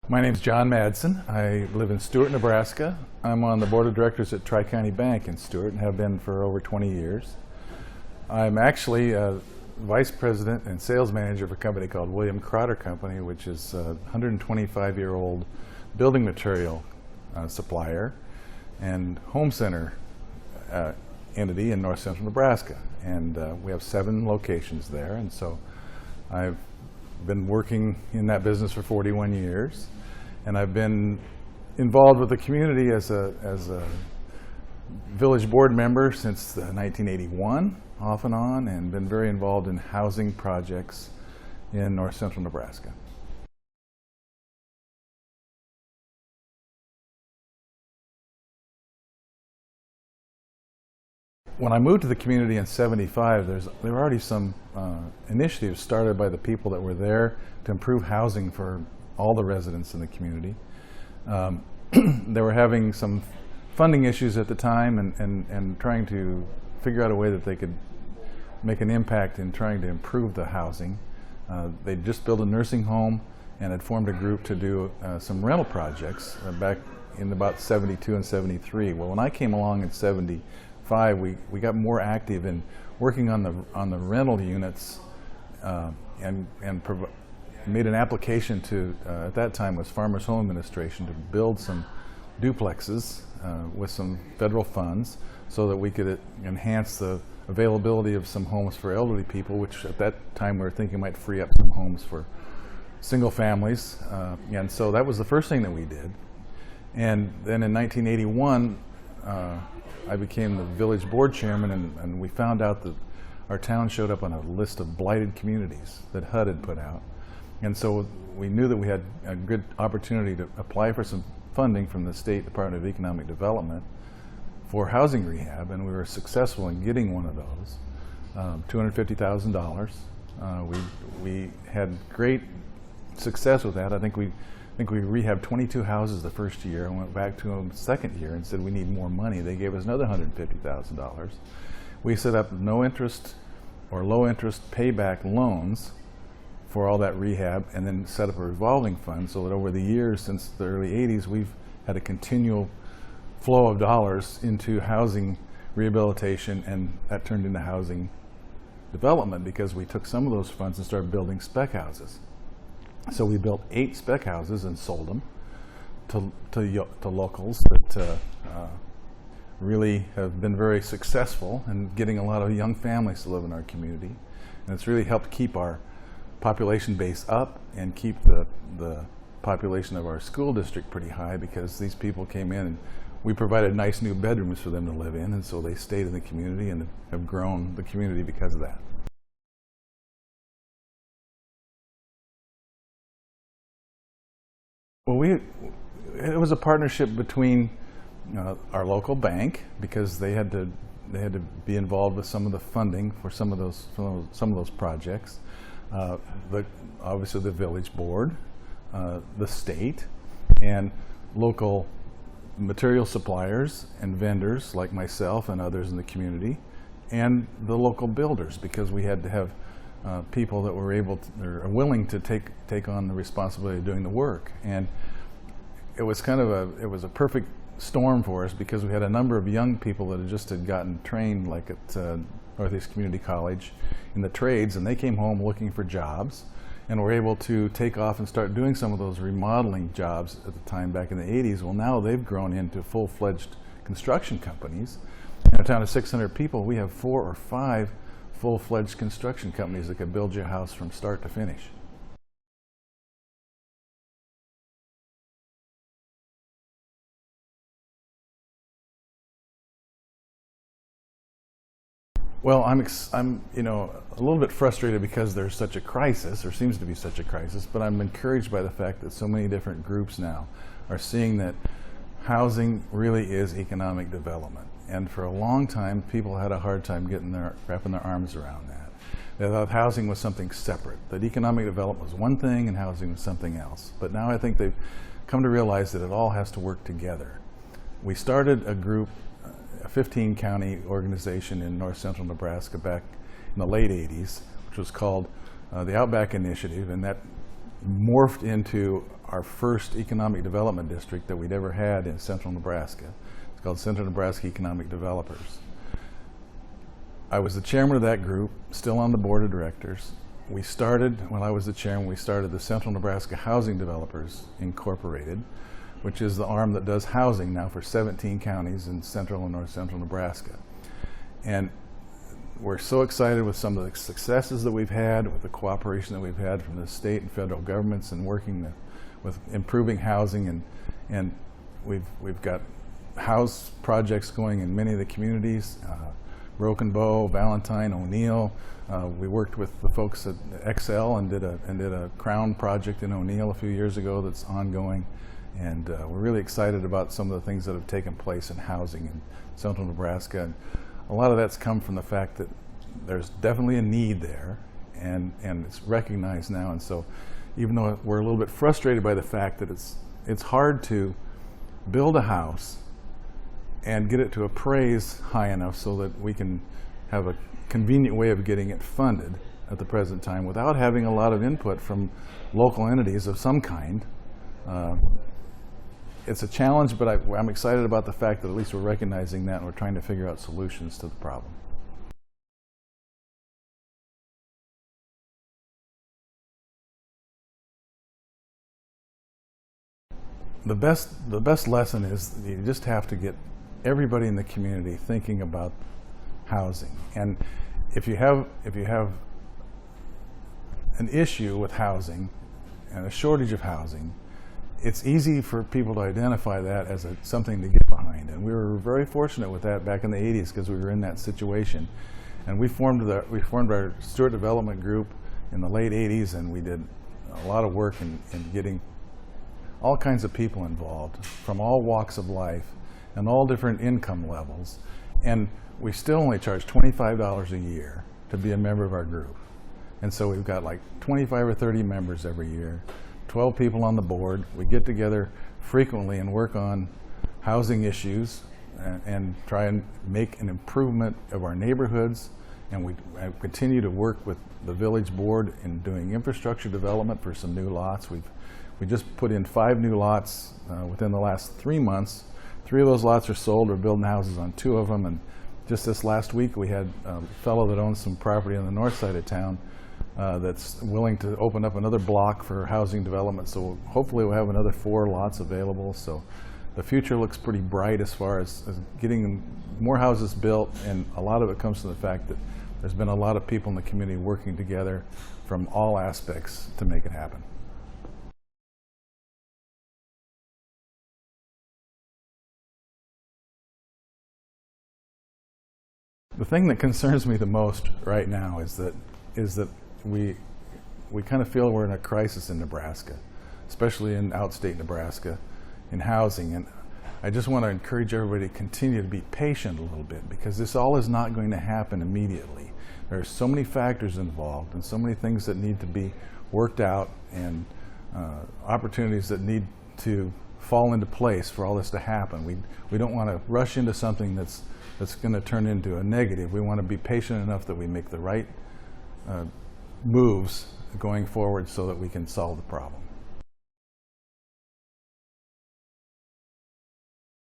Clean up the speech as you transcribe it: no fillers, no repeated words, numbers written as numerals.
My name's John Madsen. I live in Stuart, Nebraska. I'm on the board of directors at Tri-County Bank in Stuart and have been for over 20 years. I'm actually vice president and sales manager of a company called William Crotter Company, which is a 125-year-old building material supplier and home center entity in north central Nebraska. And we have 7 locations there, and so I've been working in that business for 41 years. And I've been involved with the community as a village board member since 1981, off and on, and been very involved in housing projects in north central Nebraska. When I moved to the community in '75, there were already some initiatives started by the people that were there to improve housing for all the residents in the community. They were having some funding issues at the time and trying to figure out a way that they could make an impact in trying to improve the housing. They just built a nursing home and had formed a group to do some rental projects back in about '72 and '73. Well, when I came along in '75, we got more active in working on the rental units and made an application to, at that time was Farmers Home Administration, to build some duplexes with some federal funds so that we could enhance the availability of some homes for elderly people, which at that time we were thinking might free up some homes for single families. And so that was the first thing that we did. And then in 1981, I became the village board chairman, and we found out that our town showed up on a list of blighted communities that HUD had put out. And so we knew that we had a good opportunity to apply for some funding from the State Department of Economic Development for housing rehab, and we were successful in getting one of those, $250,000. We had great success with that. I think we rehabbed 22 houses the first year and went back to them the second year and said we need more money. They gave us another $150,000. We set up no interest or low interest payback loans for all that rehab, and then set up a revolving fund so that over the years since the early '80s we've had a continual flow of dollars into housing rehabilitation, and that turned into housing development because we took some of those funds and started building spec houses. So we built 8 spec houses and sold them to locals that really have been very successful in getting a lot of young families to live in our community. And it's really helped keep our population base up and keep the population of our school district pretty high, because these people came in and we provided nice new bedrooms for them to live in, and so they stayed in the community and have grown the community because of that. Well, it was a partnership between our local bank, because they had to be involved with some of the funding for some of those projects. Obviously the village board, the state, and local material suppliers and vendors like myself and others in the community, and the local builders, because we had to have people that were willing to take on the responsibility of doing the work. And it was a perfect storm for us, because we had a number of young people that had gotten trained, like at Northeast Community College, in the trades, and they came home looking for jobs and were able to take off and start doing some of those remodeling jobs at the time back in the '80s. Well, now they've grown into full-fledged construction companies. In a town of 600 people, we have 4 or 5 full-fledged construction companies that could build you a house from start to finish. Well, I'm a little bit frustrated because there's such a crisis, or seems to be such a crisis, but I'm encouraged by the fact that so many different groups now are seeing that housing really is economic development. And for a long time, people had a hard time wrapping their arms around that. They thought housing was something separate, that economic development was one thing and housing was something else. But now I think they've come to realize that it all has to work together. We started a group, a 15-county organization in north central Nebraska back in the late '80s, which was called the Outback Initiative, and that morphed into our first economic development district that we'd ever had in central Nebraska. It's called Central Nebraska Economic Developers. I was the chairman of that group, still on the board of directors. We started, when I was the chairman, we started the Central Nebraska Housing Developers Incorporated, which is the arm that does housing now for 17 counties in central and north central Nebraska. And we're so excited with some of the successes that we've had, with the cooperation that we've had from the state and federal governments and working with improving housing, and we've got house projects going in many of the communities, Broken Bow, Valentine, O'Neill. We worked with the folks at Excel and did a Crown project in O'Neill a few years ago that's ongoing, and we're really excited about some of the things that have taken place in housing in central Nebraska. And a lot of that's come from the fact that there's definitely a need there, and it's recognized now. And so, even though we're a little bit frustrated by the fact that it's hard to build a house and get it to appraise high enough so that we can have a convenient way of getting it funded at the present time without having a lot of input from local entities of some kind. It's a challenge, but I'm excited about the fact that at least we're recognizing that and we're trying to figure out solutions to the problem. The best lesson is you just have to get everybody in the community thinking about housing. And if you have an issue with housing and a shortage of housing, it's easy for people to identify that as something to get behind. And we were very fortunate with that back in the 80s because we were in that situation. And we formed our Stuart Development Group in the late 80s, and we did a lot of work in getting all kinds of people involved from all walks of life and all different income levels. And we still only charge $25 a year to be a member of our group. And so we've got like 25 or 30 members every year, 12 people on the board. We get together frequently and work on housing issues and try and make an improvement of our neighborhoods. And we continue to work with the village board in doing infrastructure development for some new lots. We just put in 5 new lots within the last 3 months. 3 of those lots are sold. We're building houses on 2 of them. And just this last week, we had a fellow that owns some property on the north side of town that's willing to open up another block for housing development. So hopefully we'll have another 4 lots available. So the future looks pretty bright as far as getting more houses built, and a lot of it comes from the fact that there's been a lot of people in the community working together from all aspects to make it happen. The thing that concerns me the most right now is that we kind of feel we're in a crisis in Nebraska, especially in outstate Nebraska, in housing. And I just want to encourage everybody to continue to be patient a little bit, because this all is not going to happen immediately. There are so many factors involved and so many things that need to be worked out, and opportunities that need to fall into place for all this to happen. We don't want to rush into something that's going to turn into a negative. We want to be patient enough that we make the right moves going forward so that we can solve the problem.